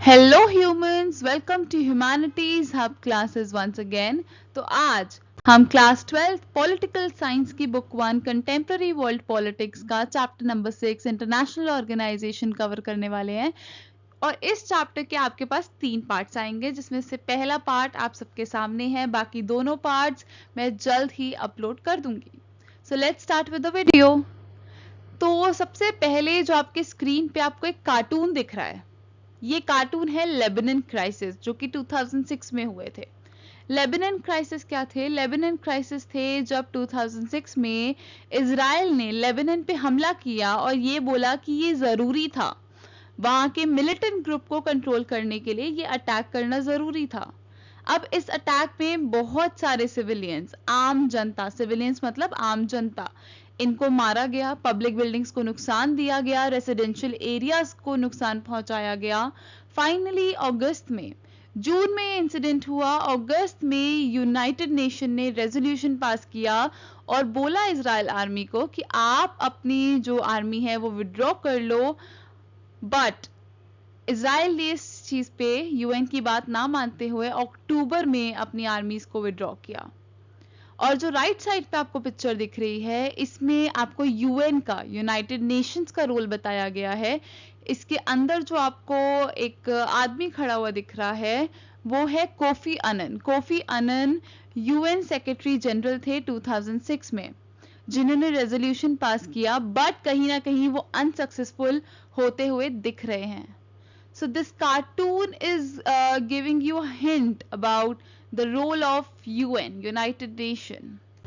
Hello humans, welcome to humanities hub classes once again. तो आज हम क्लास 12 पॉलिटिकल साइंस की बुक 1 कंटेम्प्रेरी वर्ल्ड पॉलिटिक्स का chapter number 6 international organisation cover करने वाले हैं। और इस चैप्टर के आपके पास 3 पार्ट्स आएंगे, जिसमें से पहला पार्ट आप सबके सामने है, बाकी दोनों पार्ट्स मैं जल्द ही अपलोड कर दूंगी। So let's start with the video. तो सबसे पहले जो आपके स्क्रीन पे आपको एक कार्टून दिख रहा है, ये कार्टून है लेबनान क्राइसिस, जो कि 2006 में हुए थे। लेबनान क्राइसिस क्या थे? लेबनान क्राइसिस थे जब 2006 में इजराइल ने लेबनान पे हमला किया और ये बोला कि ये जरूरी था, वहां के मिलिटेंट ग्रुप को कंट्रोल करने के लिए ये अटैक करना जरूरी था। अब इस अटैक में बहुत सारे सिविलियंस, आम जनता, सिविलियंस मतलब आम जनता, इनको मारा गया, पब्लिक बिल्डिंग्स को नुकसान दिया गया, रेसिडेंशियल एरियाज को नुकसान पहुंचाया गया। फाइनली अगस्त में, जून में इंसिडेंट हुआ, अगस्त में यूनाइटेड नेशन ने रेजोल्यूशन पास किया और बोला इजराइल आर्मी को कि आप अपनी जो आर्मी है वो विड्रॉ कर लो। बट इजराइल ने इस चीज पे यूएन की बात ना मानते हुए अक्टूबर में अपनी आर्मीज को विड्रॉ किया। और जो राइट साइड पे आपको पिक्चर दिख रही है, इसमें आपको यूएन का, यूनाइटेड नेशंस का रोल बताया गया है। इसके अंदर जो आपको एक आदमी खड़ा हुआ दिख रहा है, वो है Kofi Annan. Kofi Annan UN secretary general थे 2006 में, जिन्होंने रेजोल्यूशन पास किया, बट कहीं ना कहीं वो अनसक्सेसफुल होते हुए दिख रहे हैं। So this cartoon is giving you a hint about the role of UN, United Nations.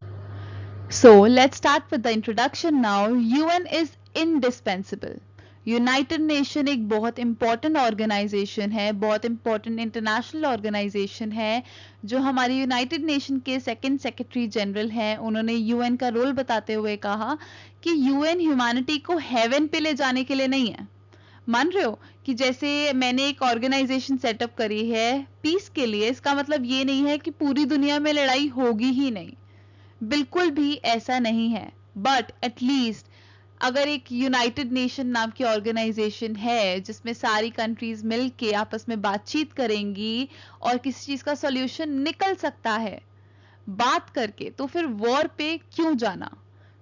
So let's start with the introduction now. UN is indispensable. United nation एक बहुत इंपॉर्टेंट ऑर्गेनाइजेशन है, बहुत इंपॉर्टेंट इंटरनेशनल ऑर्गेनाइजेशन है। जो हमारी United nation के second secretary general हैं, उन्होंने यूएन का रोल बताते हुए कहा कि यूएन ह्यूमैनिटी को हेवन पे ले जाने के लिए नहीं है। मान रहे हो कि जैसे मैंने एक ऑर्गेनाइजेशन सेटअप करी है पीस के लिए, इसका मतलब ये नहीं है कि पूरी दुनिया में लड़ाई होगी ही नहीं, बिल्कुल भी ऐसा नहीं है। बट एटलीस्ट अगर एक यूनाइटेड नेशन नाम की ऑर्गेनाइजेशन है, जिसमें सारी कंट्रीज मिलके आपस में बातचीत करेंगी और किसी चीज का सॉल्यूशन निकल सकता है बात करके, तो फिर वॉर पे क्यों जाना?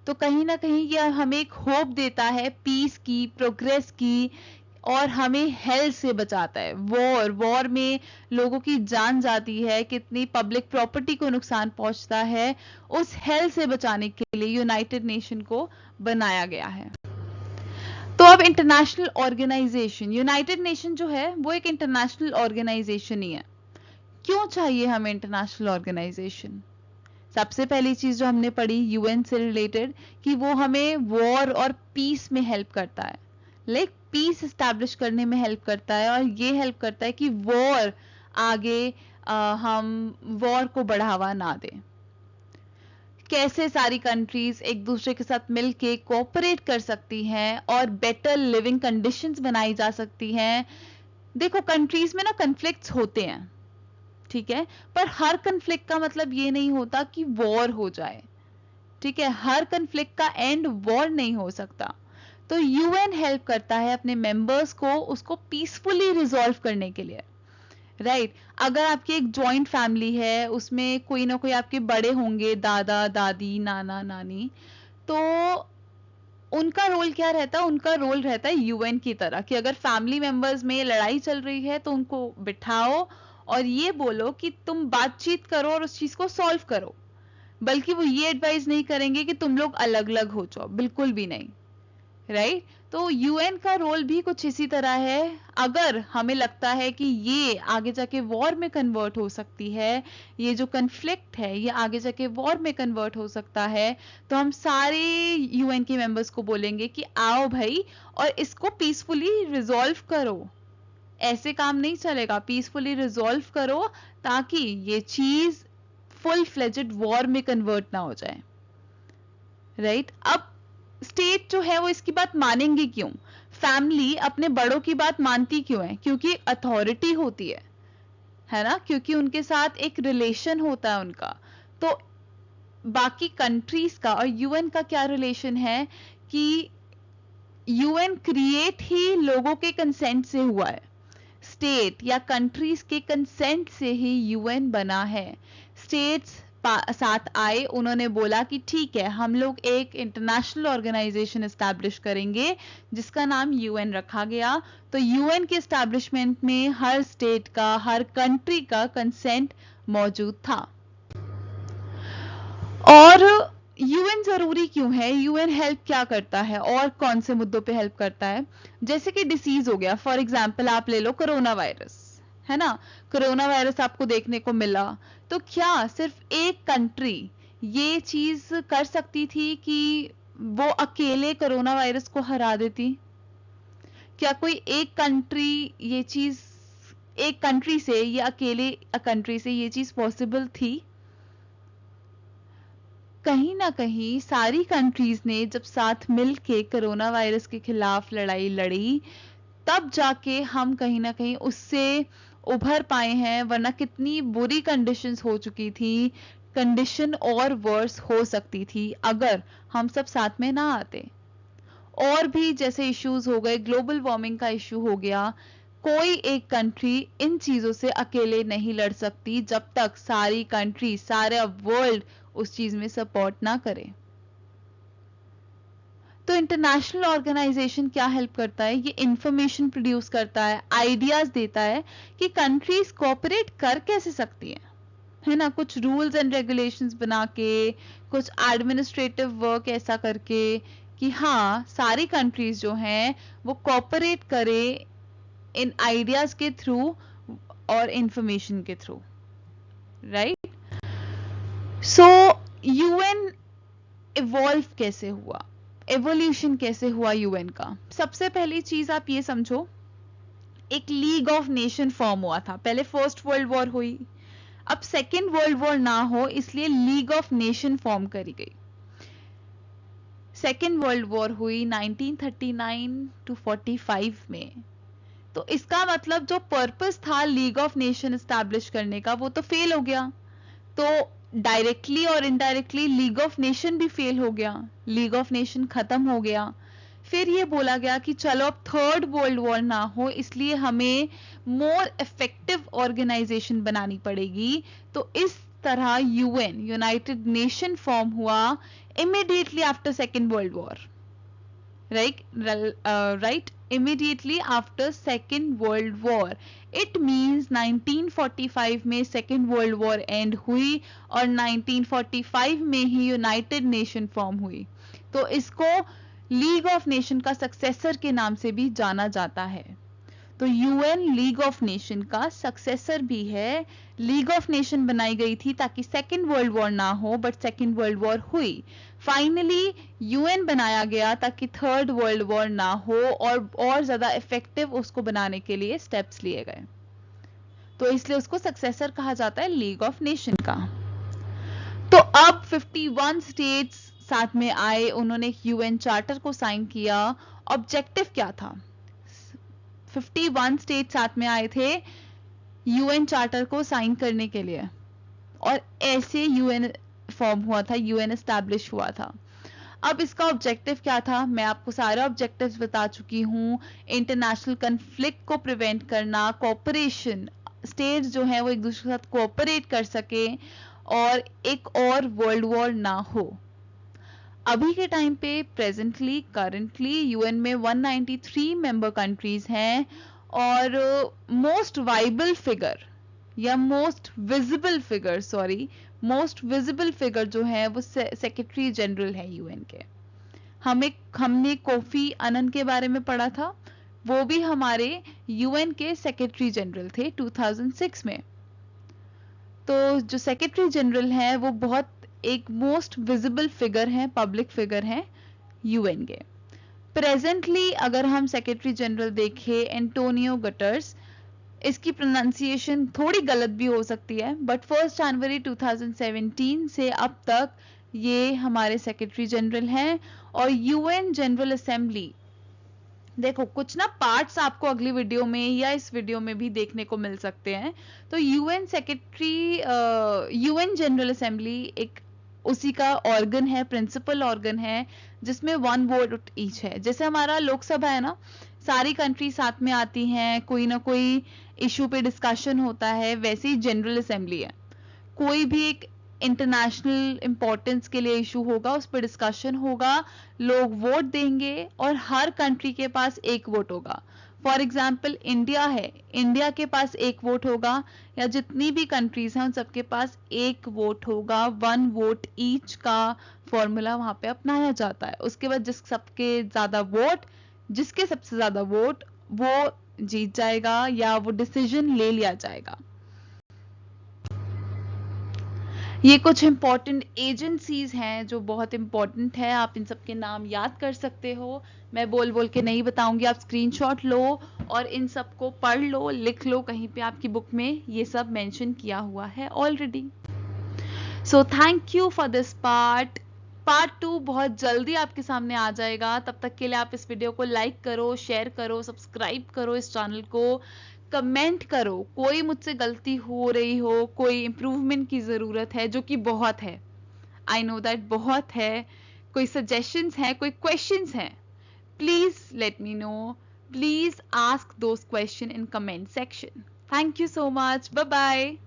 तो कहीं ना कहीं यह हमें एक होप देता है पीस की, प्रोग्रेस की, और हमें हेल्थ से बचाता है। वॉर में लोगों की जान जाती है, कितनी पब्लिक प्रॉपर्टी को नुकसान पहुंचता है, उस हेल्थ से बचाने के लिए यूनाइटेड नेशन को बनाया गया है। तो अब इंटरनेशनल ऑर्गेनाइजेशन, यूनाइटेड नेशन जो है वो एक इंटरनेशनल ऑर्गेनाइजेशन ही है। क्यों चाहिए हमें इंटरनेशनल ऑर्गेनाइजेशन? सबसे पहली चीज जो हमने पढ़ी यूएन से रिलेटेड, कि वो हमें वॉर और पीस में हेल्प करता है, लाइक पीस एस्टैब्लिश करने में हेल्प करता है, और ये हेल्प करता है कि वॉर आगे हम वॉर को बढ़ावा ना दें। कैसे सारी कंट्रीज एक दूसरे के साथ मिलके कोऑपरेट कर सकती हैं और बेटर लिविंग कंडीशंस बनाई जा सकती हैं। देखो, कंट्रीज में ना कन्फ्लिक्ट्स होते हैं, ठीक है, पर हर कन्फ्लिक्ट का मतलब ये नहीं होता कि वॉर हो जाए, ठीक है। हर कन्फ्लिक्ट का एंड वॉर नहीं हो सकता। तो यूएन हेल्प करता है अपने मेंबर्स को उसको पीसफुली रिजॉल्व करने के लिए, राइट। अगर आपकी एक जॉइंट फैमिली है, उसमें कोई ना कोई आपके बड़े होंगे, दादा दादी, नाना नानी, तो उनका रोल क्या रहता है? उनका रोल रहता है यूएन की तरह, कि अगर फैमिली मेंबर्स में लड़ाई चल रही है तो उनको बिठाओ और ये बोलो कि तुम बातचीत करो और उस चीज को सॉल्व करो। बल्कि वो ये एडवाइस नहीं करेंगे कि तुम लोग अलग अलग हो जाओ, बिल्कुल भी नहीं, राइट। तो यूएन का रोल भी कुछ इसी तरह है। अगर हमें लगता है कि ये आगे जाके वॉर में कन्वर्ट हो सकती है, ये जो कन्फ्लिक्ट है ये आगे जाके वॉर में कन्वर्ट हो सकता है, तो हम सारे यूएन के मेंबर्स को बोलेंगे कि आओ भाई और इसको पीसफुली रिजॉल्व करो। ऐसे काम नहीं चलेगा, पीसफुली रिजॉल्व करो ताकि ये चीज फुल फ्लेजेड वॉर में कन्वर्ट ना हो जाए, राइट। अब स्टेट जो है वो इसकी बात मानेंगे क्यों? फैमिली अपने बड़ों की बात मानती क्यों है? क्योंकि अथॉरिटी होती है ना, क्योंकि उनके साथ एक रिलेशन होता है उनका। तो बाकी कंट्रीज का और यूएन का क्या रिलेशन है कि यूएन क्रिएट ही लोगों के कंसेंट से हुआ है। स्टेट या कंट्रीज के कंसेंट से ही यूएन बना है। स्टेट्स साथ आए, उन्होंने बोला कि ठीक है, हम लोग एक इंटरनेशनल ऑर्गेनाइजेशन एस्टैब्लिश करेंगे जिसका नाम यूएन रखा गया। तो यूएन के एस्टैब्लिशमेंट में हर स्टेट का, हर कंट्री का कंसेंट मौजूद था। और यूएन जरूरी क्यों है? यूएन हेल्प क्या करता है और कौन से मुद्दों पे हेल्प करता है? जैसे कि डिसीज हो गया, फॉर एग्जांपल आप ले लो कोरोना वायरस, है ना। कोरोना वायरस आपको देखने को मिला, तो क्या सिर्फ एक कंट्री ये चीज कर सकती थी कि वो अकेले कोरोना वायरस को हरा देती? क्या कोई एक कंट्री ये चीज, एक कंट्री से, ये अकेले कंट्री से ये चीज पॉसिबल थी? कहीं ना कहीं सारी कंट्रीज ने जब साथ मिलके कोरोना वायरस के खिलाफ लड़ाई लड़ी, तब जाके हम कहीं ना कहीं उससे उभर पाए हैं, वरना कितनी बुरी कंडीशंस हो चुकी थी। कंडीशन और वर्स हो सकती थी अगर हम सब साथ में ना आते। और भी जैसे इश्यूज हो गए, ग्लोबल वार्मिंग का इश्यू हो गया, कोई एक कंट्री इन चीजों से अकेले नहीं लड़ सकती जब तक सारी कंट्री, सारे वर्ल्ड उस चीज में सपोर्ट ना करे। तो इंटरनेशनल ऑर्गेनाइजेशन क्या हेल्प करता है? ये इंफॉर्मेशन प्रोड्यूस करता है, आइडियाज देता है कि कंट्रीज कोऑपरेट कर कैसे सकती है ना। कुछ रूल्स एंड रेगुलेशंस बना के, कुछ एडमिनिस्ट्रेटिव वर्क ऐसा करके कि हाँ, सारी कंट्रीज जो हैं वो कोऑपरेट करे इन आइडियाज के थ्रू और इंफॉर्मेशन के थ्रू, राइट। सो यूएन इवॉल्व कैसे हुआ? एवोल्यूशन कैसे हुआ यूएन का? सबसे पहली चीज आप ये समझो, एक लीग ऑफ नेशन फॉर्म हुआ था। पहले फर्स्ट वर्ल्ड वॉर हुई, अब सेकेंड वर्ल्ड वॉर ना हो इसलिए लीग ऑफ नेशन फॉर्म करी गई। सेकेंड वर्ल्ड वॉर हुई 1939 टू 45 में। तो इसका मतलब जो पर्पस था लीग ऑफ नेशन एस्टैब्लिश करने का, वो तो फेल हो गया। तो डायरेक्टली और इनडायरेक्टली लीग ऑफ नेशन भी फेल हो गया, लीग ऑफ नेशन खत्म हो गया। फिर ये बोला गया कि चलो अब थर्ड वर्ल्ड वॉर ना हो इसलिए हमें मोर इफेक्टिव ऑर्गेनाइजेशन बनानी पड़ेगी। तो इस तरह यूएन, यूनाइटेड नेशन फॉर्म हुआ immediately after second world war, right, immediately after second world war. It means 1945 में second world war end हुई और 1945 में ही यूनाइटेड नेशन फॉर्म हुई। तो इसको लीग ऑफ नेशन का सक्सेसर के नाम से भी जाना जाता है। तो यूएन लीग ऑफ नेशन का सक्सेसर भी है। लीग ऑफ नेशन बनाई गई थी ताकि सेकेंड वर्ल्ड वॉर ना हो, बट सेकेंड वर्ल्ड वॉर हुई। फाइनली यूएन बनाया गया ताकि थर्ड वर्ल्ड वॉर ना हो और ज्यादा इफेक्टिव उसको बनाने के लिए स्टेप्स लिए गए। तो इसलिए उसको सक्सेसर कहा जाता है लीग ऑफ नेशन का। तो अब 51 स्टेट्स साथ में आए, उन्होंने यूएन चार्टर को साइन किया। ऑब्जेक्टिव क्या था? 51 स्टेट साथ में आए थे यूएन चार्टर को साइन करने के लिए, और ऐसे यूएन फॉर्म हुआ था, यूएन एस्टैब्लिश हुआ था। अब इसका ऑब्जेक्टिव क्या था? मैं आपको सारे ऑब्जेक्टिव्स बता चुकी हूँ। इंटरनेशनल कन्फ्लिक्ट को प्रिवेंट करना, कोऑपरेशन, स्टेट्स जो हैं वो एक दूसरे के साथ कोऑपरेट कर सके और एक और वर्ल्ड वॉर ना हो। अभी के टाइम पे प्रेजेंटली करंटली यूएन में 193 मेंबर कंट्रीज हैं और मोस्ट वाइबल फिगर या मोस्ट विजिबल फिगर जो है वो सेक्रेटरी जनरल है यूएन के। हमने कोफी अनन के बारे में पढ़ा था, वो भी हमारे यूएन के सेक्रेटरी जनरल थे 2006 में। तो जो सेक्रेटरी जनरल है वो बहुत एक मोस्ट विजिबल फिगर है, पब्लिक फिगर है यूएन के। प्रेजेंटली अगर हम सेक्रेटरी जनरल देखें एंटोनियो गुटेरेस, इसकी प्रोनाउंसिएशन थोड़ी गलत भी हो सकती है, बट 1 जनवरी 2017 से अब तक ये हमारे सेक्रेटरी जनरल हैं। और यूएन जनरल असेंबली, देखो कुछ ना पार्ट्स आपको अगली वीडियो में या इस वीडियो में भी देखने को मिल सकते हैं। तो यूएन जनरल असेंबली एक उसी का ऑर्गन है, प्रिंसिपल ऑर्गन है, जिसमें 1 वोट ईच है। जैसे हमारा लोकसभा है ना, सारी कंट्री साथ में आती हैं, कोई ना कोई इशू पे डिस्कशन होता है, वैसे ही जनरल असेंबली है। कोई भी एक इंटरनेशनल इंपॉर्टेंस के लिए इशू होगा, उस पर डिस्कशन होगा, लोग वोट देंगे और हर कंट्री के पास एक वोट होगा। फॉर एग्जाम्पल इंडिया है, इंडिया के पास एक वोट होगा, या जितनी भी कंट्रीज हैं उन सबके पास एक वोट होगा। 1 वोट ईच का फॉर्मूला वहां पे अपनाया जाता है। उसके बाद जिसके सबसे ज्यादा वोट वो जीत जाएगा या वो डिसीजन ले लिया जाएगा। ये कुछ इंपॉर्टेंट एजेंसीज हैं जो बहुत इंपॉर्टेंट है, आप इन सब के नाम याद कर सकते हो। मैं बोल बोल के नहीं बताऊंगी, आप स्क्रीनशॉट लो और इन सब को पढ़ लो, लिख लो, कहीं पे आपकी बुक में ये सब मेंशन किया हुआ है already. So thank you for this part 2 बहुत जल्दी आपके सामने आ जाएगा। तब तक के लिए आप इस वीडियो को लाइक करो, शेयर करो, सब्सक्राइब करो इस चैनल को, कमेंट करो कोई मुझसे गलती हो रही हो, कोई इम्प्रूवमेंट की ज़रूरत है, जो कि बहुत है, आई नो दैट बहुत है, कोई सजेशंस हैं, कोई क्वेश्चंस हैं, please let me know, please ask those question in comment section. Thank you so much, bye bye.